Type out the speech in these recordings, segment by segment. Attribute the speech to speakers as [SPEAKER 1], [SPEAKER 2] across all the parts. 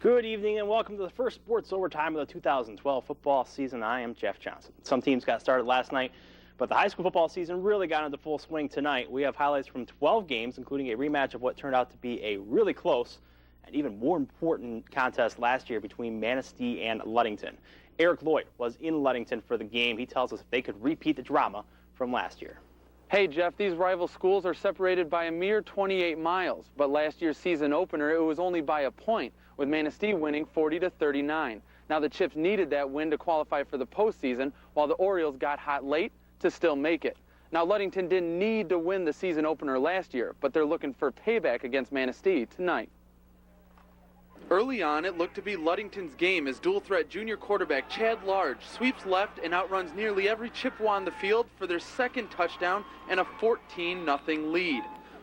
[SPEAKER 1] Good evening and welcome to the first sports overtime of the 2012 football season. I am Jeff Johnson. Some teams got started last night, but the high school football season really got into full swing tonight. We have highlights from 12 games, including a rematch of what turned out to be a really close and even more important contest last year between Manistee and Ludington. Eric Lloyd was in Ludington for the game. He tells us if they could repeat the drama from last year.
[SPEAKER 2] Hey, Jeff, these rival schools are separated by a mere 28 miles, but last year's season opener, it was only by a point, with Manistee winning 40-39. Now the Chips needed that win to qualify for the postseason, while the Orioles got hot late to still make it. Now Ludington didn't need to win the season opener last year, but they're looking for payback against Manistee tonight. Early on, it looked to be Ludington's game as dual-threat junior quarterback Chad Large sweeps left and outruns nearly every Chippewa on the field for their second touchdown and a 14-0 lead.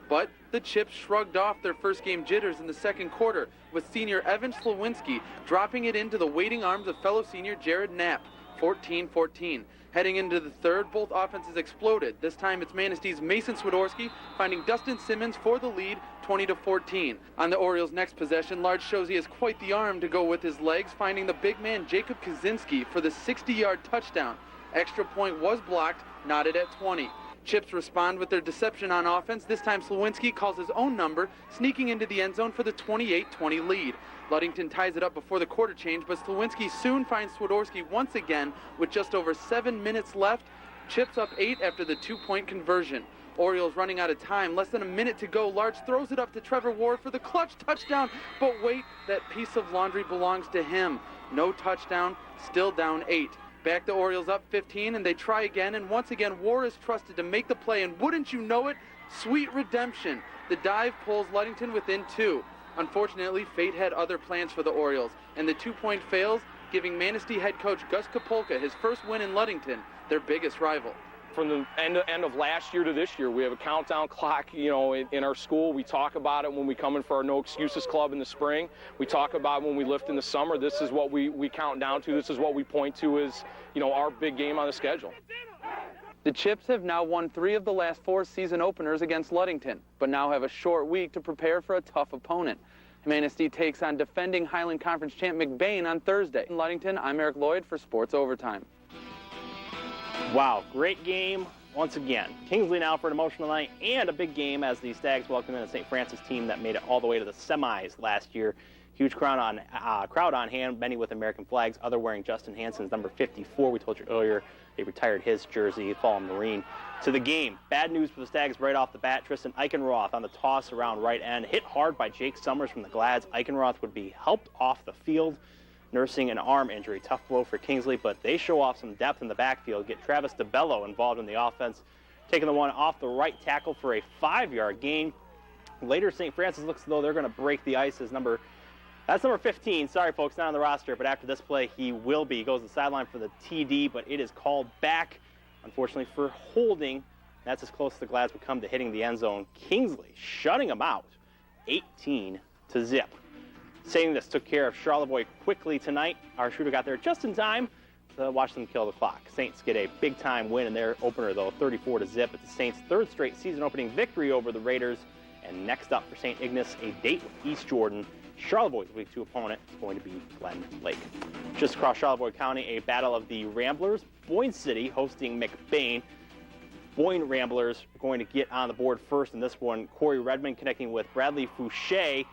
[SPEAKER 2] But the Chips shrugged off their first game jitters in the second quarter, with senior Evan Slawinski dropping it into the waiting arms of fellow senior Jared Knapp, 14-14. Heading into the third, both offenses exploded. This time it's Manistee's Mason Swiderski finding Dustin Simmons for the lead, 20-14. On the Orioles' next possession, Large shows he has quite the arm to go with his legs, finding the big man Jacob Kaczynski for the 60-yard touchdown. Extra point was blocked, knotted at 20. Chips respond with their deception on offense. This time Slawinski calls his own number, sneaking into the end zone for the 28-20 lead. Ludington ties it up before the quarter change, but Slawinski soon finds Swiderski once again with just over 7 minutes left. Chips up 8 after the 2-point conversion. Orioles running out of time, less than a minute to go. Large throws it up to Trevor Ward for the clutch touchdown, but wait, that piece of laundry belongs to him. No touchdown, still down 8. Back the Orioles up 15, and they try again, and once again War is trusted to make the play, and wouldn't you know it, sweet redemption. The dive pulls Ludington within 2. Unfortunately, fate had other plans for the Orioles, and the 2-point fails, giving Manistee head coach Gus Kapolka his first win in Ludington, their biggest rival.
[SPEAKER 3] From the end of last year to this year, we have a countdown clock, in our school. We talk about it when we come in for our No Excuses Club in the spring. We talk about when we lift in the summer. This is what we count down to. This is what we point to as, our big game on the schedule.
[SPEAKER 2] The Chips have now won 3 of the last 4 season openers against Ludington, but now have a short week to prepare for a tough opponent. Manistee takes on defending Highland Conference champ McBain on Thursday. In Ludington, I'm Eric Lloyd for Sports Overtime.
[SPEAKER 1] Wow, great game once again. Kingsley now for an emotional night and a big game as the Stags welcome in a St. Francis team that made it all the way to the semis last year. Huge crowd on hand, many with American flags, other wearing Justin Hansen's number 54. We told you earlier they retired his jersey, fallen Marine. To the game, bad news for the Stags right off the bat. Tristan Eichenroth on the toss around right end, hit hard by Jake Summers from the Glads. Eichenroth would be helped off the field, nursing an arm injury. Tough blow for Kingsley, but they show off some depth in the backfield, get Travis DeBello involved in the offense, taking the one off the right tackle for a 5-yard gain. Later, St. Francis looks as though they're going to break the ice. That's number 15. Sorry, folks, not on the roster, but after this play, he will be. He goes to the sideline for the TD, but it is called back, unfortunately, for holding. That's as close as the Glads would come to hitting the end zone. Kingsley shutting them out, 18-0. Saying this took care of Charlevoix quickly tonight. Our shooter got there just in time to watch them kill the clock. Saints get a big-time win in their opener, though, 34-0. It's the Saints' 3rd straight season-opening victory over the Raiders. And next up for St. Ignace, a date with East Jordan. Charlevoix's Week 2 opponent is going to be Glen Lake. Just across Charlevoix County, a battle of the Ramblers. Boyne City hosting McBain. Boyne Ramblers are going to get on the board first in this one. Corey Redmond connecting with Bradley Fouché.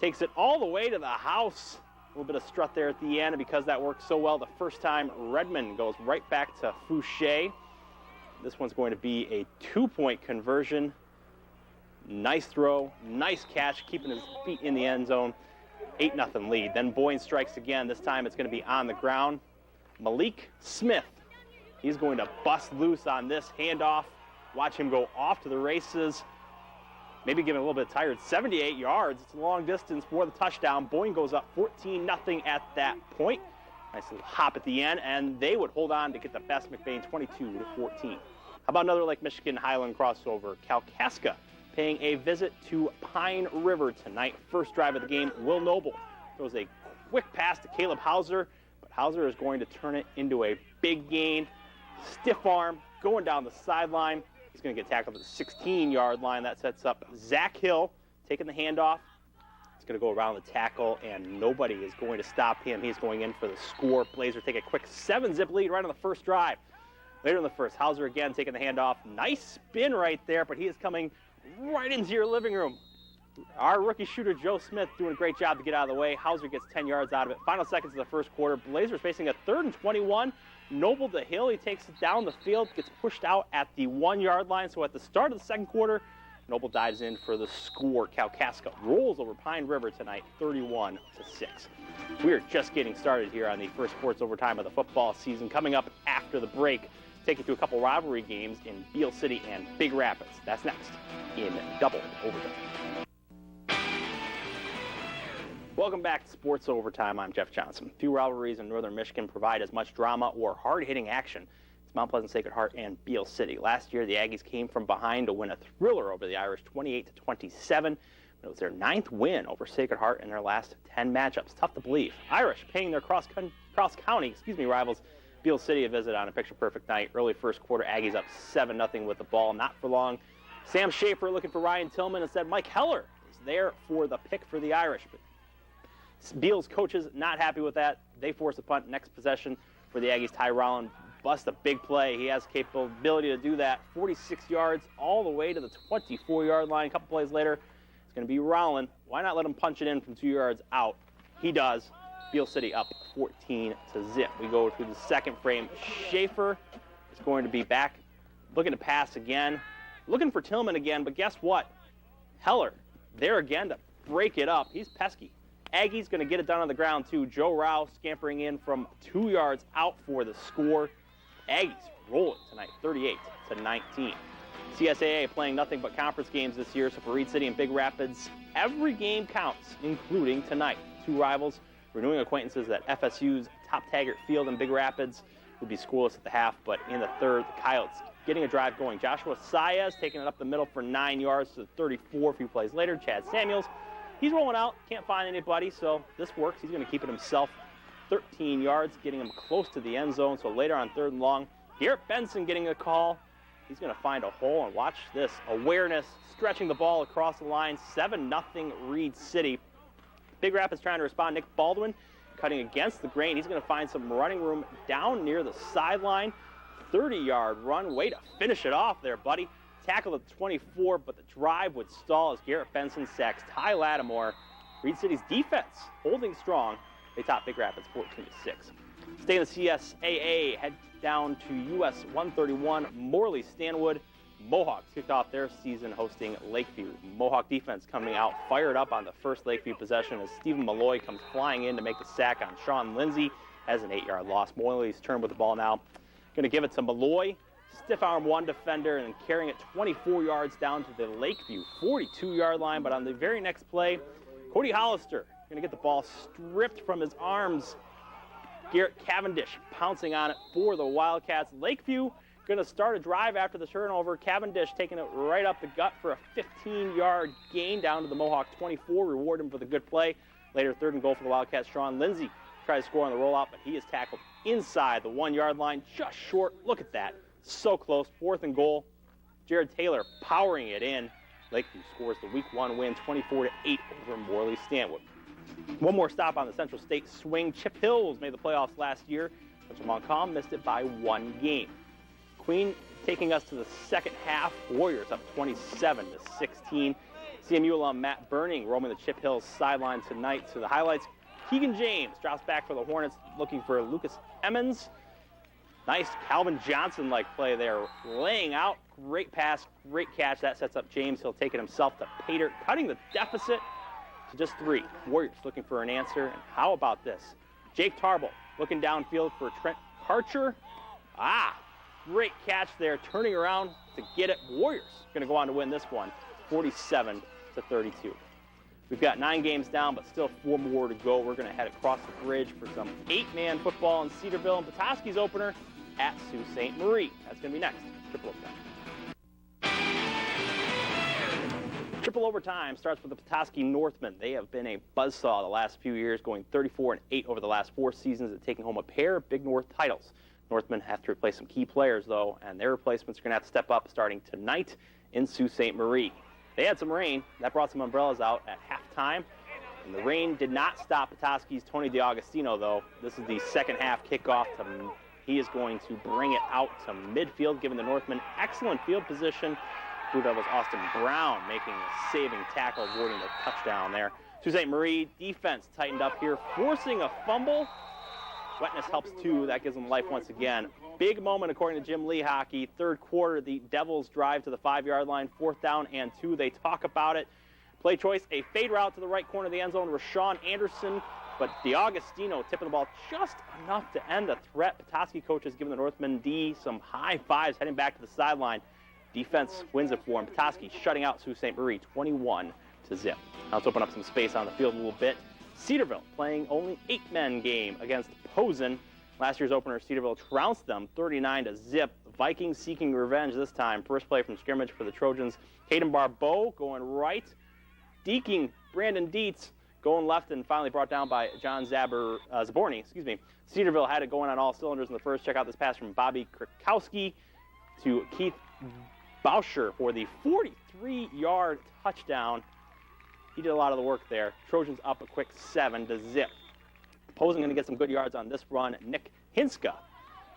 [SPEAKER 1] Takes it all the way to the house. A little bit of strut there at the end, and because that worked so well the first time, Redmond goes right back to Fouché. This one's going to be a 2-point conversion. Nice throw, nice catch, keeping his feet in the end zone. 8-0 lead. Then Boyne strikes again. This time it's going to be on the ground. Malik Smith, he's going to bust loose on this handoff. Watch him go off to the races. Maybe getting a little bit tired. 78 yards. It's a long distance for the touchdown. Boyne goes up 14-0 at that point. Nice little hop at the end, and they would hold on to get the best McBain 22-14. How about another Lake Michigan Highland crossover? Kalkaska paying a visit to Pine River tonight. First drive of the game, Will Noble throws a quick pass to Caleb Hauser, but Hauser is going to turn it into a big gain. Stiff arm, going down the sideline. He's going to get tackled at the 16-yard line. That sets up Zach Hill taking the handoff. going to go around the tackle, and nobody is going to stop him. He's going in for the score. Blazers take a quick 7-zip lead right on the first drive. Later in the first, Hauser again taking the handoff. Nice spin right there, but he is coming right into your living room. Our rookie shooter, Joe Smith, doing a great job to get out of the way. Hauser gets 10 yards out of it. Final seconds of the first quarter. Blazers facing a 3rd and 21. Noble to Hill. He takes it down the field, gets pushed out at the 1-yard line. So at the start of the second quarter, Noble dives in for the score. Kalkaska rolls over Pine River tonight, 31-6. We are just getting started here on the first sports overtime of the football season. Coming up after the break, take you to a couple rivalry games in Beal City and Big Rapids. That's next in Double Overtime. Welcome back to Sports Overtime. I'm Jeff Johnson. Few rivalries in northern Michigan provide as much drama or hard-hitting action as Mount Pleasant Sacred Heart and Beal City. Last year, the Aggies came from behind to win a thriller over the Irish, 28-27. It was their 9th win over Sacred Heart in their last 10 matchups. Tough to believe. Irish paying their cross-county rivals Beal City a visit on a picture-perfect night. Early first quarter, Aggies up 7-0 with the ball. Not for long. Sam Schaefer looking for Ryan Tillman. Instead, Mike Heller is there for the pick for the Irish. But Beal's coaches not happy with that. They force a punt. Next possession for the Aggies. Ty Rowland busts a big play. He has capability to do that. 46 yards all the way to the 24-yard line. A couple plays later, it's going to be Rowland. Why not let him punch it in from 2 yards out? He does. Beal City up 14-0. We go to the second frame. Schaefer is going to be back, looking to pass again, looking for Tillman again, but guess what? Heller there again to break it up. He's pesky. Aggies going to get it done on the ground too. Joe Rao scampering in from 2 yards out for the score. Aggies rolling tonight, 38-19. CSAA playing nothing but conference games this year, so for Reed City and Big Rapids, every game counts, including tonight. Two rivals renewing acquaintances at FSU's Top Taggart Field in Big Rapids would be scoreless at the half, but in the third, the Coyotes getting a drive going. Joshua Saez taking it up the middle for 9 yards to the 34 a few plays later. Chad Samuels, he's rolling out, can't find anybody, so this works. He's going to keep it himself. 13 yards, getting him close to the end zone. So later on 3rd and long, Garrett Benson getting a call. He's going to find a hole, and watch this. Awareness, stretching the ball across the line. 7-0 Reed City. Big Rapids trying to respond. Nick Baldwin cutting against the grain. He's going to find some running room down near the sideline. 30-yard run. Way to finish it off there, buddy. Tackle at 24, but the drive would stall as Garrett Benson sacks Ty Lattimore. Reed City's defense holding strong. They top Big Rapids 14-6. Stay in the CSAA. Head down to US 131. Morley Stanwood. Mohawks kicked off their season hosting Lakeview. Mohawk defense coming out fired up on the first Lakeview possession as Stephen Malloy comes flying in to make the sack on Sean Lindsay. Has an 8-yard loss. Morley's turn with the ball now. Going to give it to Malloy. Stiff arm one defender and then carrying it 24 yards down to the Lakeview 42-yard line. But on the very next play, Cody Hollister going to get the ball stripped from his arms. Garrett Cavendish pouncing on it for the Wildcats. Lakeview going to start a drive after the turnover. Cavendish taking it right up the gut for a 15-yard gain down to the Mohawk 24. Reward him for the good play. Later, 3rd and goal for the Wildcats. Sean Lindsay tries to score on the rollout, but he is tackled inside the 1-yard line, just short. Look at that. So close. 4th and goal. Jared Taylor powering it in. Lakeview scores the Week 1 win, 24-8 over Morley Stanwood. One more stop on the Central State swing. Chip Hills made the playoffs last year, but Montcalm missed it by 1 game. Queen taking us to the second half. Warriors up 27-16. CMU alum Matt Burning roaming the Chip Hills sideline tonight. To the highlights, Keegan James drops back for the Hornets looking for Lucas Emmons. Nice Calvin Johnson-like play there, laying out. Great pass, great catch. That sets up James. He'll take it himself to Pater, cutting the deficit to just 3. Warriors looking for an answer. And how about this? Jake Tarble looking downfield for Trent Karcher. Great catch there, turning around to get it. Warriors going to go on to win this one, 47-32. We've got 9 games down, but still 4 more to go. We're going to head across the bridge for some 8-man football in Cedarville and Petoskey's opener at Sault Ste. Marie. That's going to be next. Triple Overtime. Triple Overtime starts with the Petoskey Northmen. They have been a buzzsaw the last few years, going 34-8 over the last 4 seasons and taking home a pair of Big North titles. Northmen have to replace some key players, though, and their replacements are going to have to step up starting tonight in Sault Ste. Marie. They had some rain. That brought some umbrellas out at halftime. And the rain did not stop Petoskey's Tony DiAugustino, though. This is the second half kickoff. He is going to bring it out to midfield, giving the Northmen excellent field position. Blue Devils Austin Brown making a saving tackle, avoiding the touchdown there. Sault Ste. Marie defense tightened up here, forcing a fumble. Wetness helps too. That gives them life once again. Big moment according to Jim Lee Hockey. Third quarter, the Devils drive to the 5-yard line, 4th down and 2. They talk about it. Play choice, a fade route to the right corner of the end zone. Rashawn Anderson, but DiAugustino tipping the ball just enough to end the threat. Petoskey coaches giving the Northmen D some high fives heading back to the sideline. Defense wins it for him. Petoskey shutting out Sault Ste. Marie 21-0. Now let's open up some space on the field a little bit. Cedarville playing only 8-men game against Posen. Last year's opener, Cedarville trounced them 39-0. Vikings seeking revenge this time. First play from scrimmage for the Trojans. Hayden Barbeau going right. Deking Brandon Dietz going left and finally brought down by John Zaborny. Cedarville had it going on all cylinders in the first. Check out this pass from Bobby Krakowski to Keith Bauscher for the 43-yard touchdown. He did a lot of the work there. Trojans up a quick 7-0. Posen going to get some good yards on this run. Nick Hinska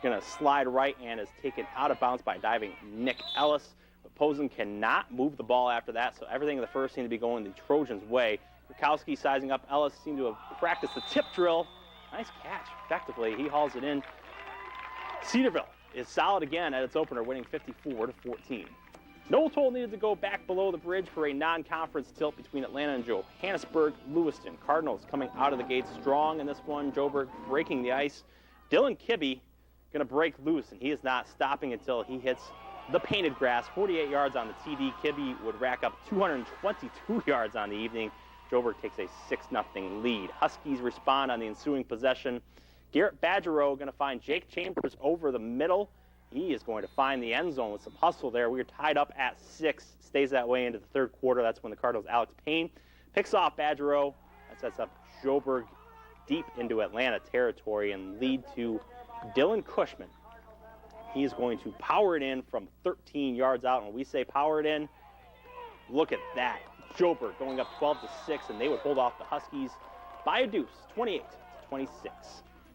[SPEAKER 1] going to slide right and is taken out of bounds by diving Nick Ellis. But Posen cannot move the ball after that, so everything in the first seemed to be going the Trojans' way. Krakowski sizing up Ellis, seemed to have practiced the tip drill. Nice catch, effectively. He hauls it in. Cedarville is solid again at its opener, winning 54-14. Noel Toll needed to go back below the bridge for a non-conference tilt between Atlanta and Johannesburg. Lewiston Cardinals coming out of the gates strong in this one. Joburg breaking the ice. Dylan Kibbe going to break loose, and he is not stopping until he hits the painted grass. 48 yards on the TD. Kibbe would rack up 222 yards on the evening. Joburg takes a 6-0 lead. Huskies respond on the ensuing possession. Garrett Badgerow going to find Jake Chambers over the middle. He is going to find the end zone with some hustle there. We are tied up at 6. Stays that way into the third quarter. That's when the Cardinals' Alex Payne picks off Badgerow. That sets up Joburg deep into Atlanta territory and lead to Dylan Cushman. He is going to power it in from 13 yards out. And when we say power it in, look at that. Joburg going up 12-6, and they would hold off the Huskies by a deuce, 28-26.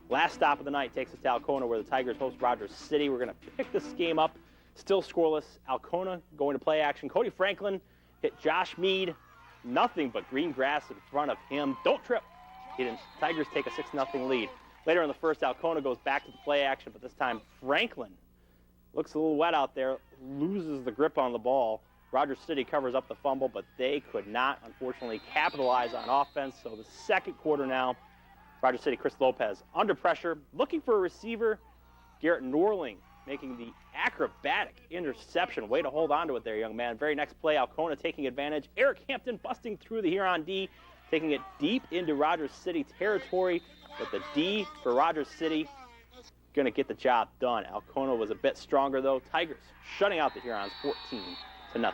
[SPEAKER 1] Last stop of the night takes us to Alcona, where the Tigers host Rogers City. We're going to pick this game up. Still scoreless. Alcona going to play action. Cody Franklin hit Josh Mead. Nothing but green grass in front of him. Don't trip. He didn't. Tigers take a 6-0 lead. Later in the first, Alcona goes back to the play action, but this time Franklin looks a little wet out there, loses the grip on the ball. Rogers City covers up the fumble, but they could not, unfortunately, capitalize on offense. So the second quarter now, Rogers City, Chris Lopez under pressure, looking for a receiver. Garrett Norling making the acrobatic interception. Way to hold on to it there, young man. Very next play, Alcona taking advantage. Eric Hampton busting through the Huron D, taking it deep into Rogers City territory. But the D for Rogers City going to get the job done. Alcona was a bit stronger, though. Tigers shutting out the Hurons 14-0.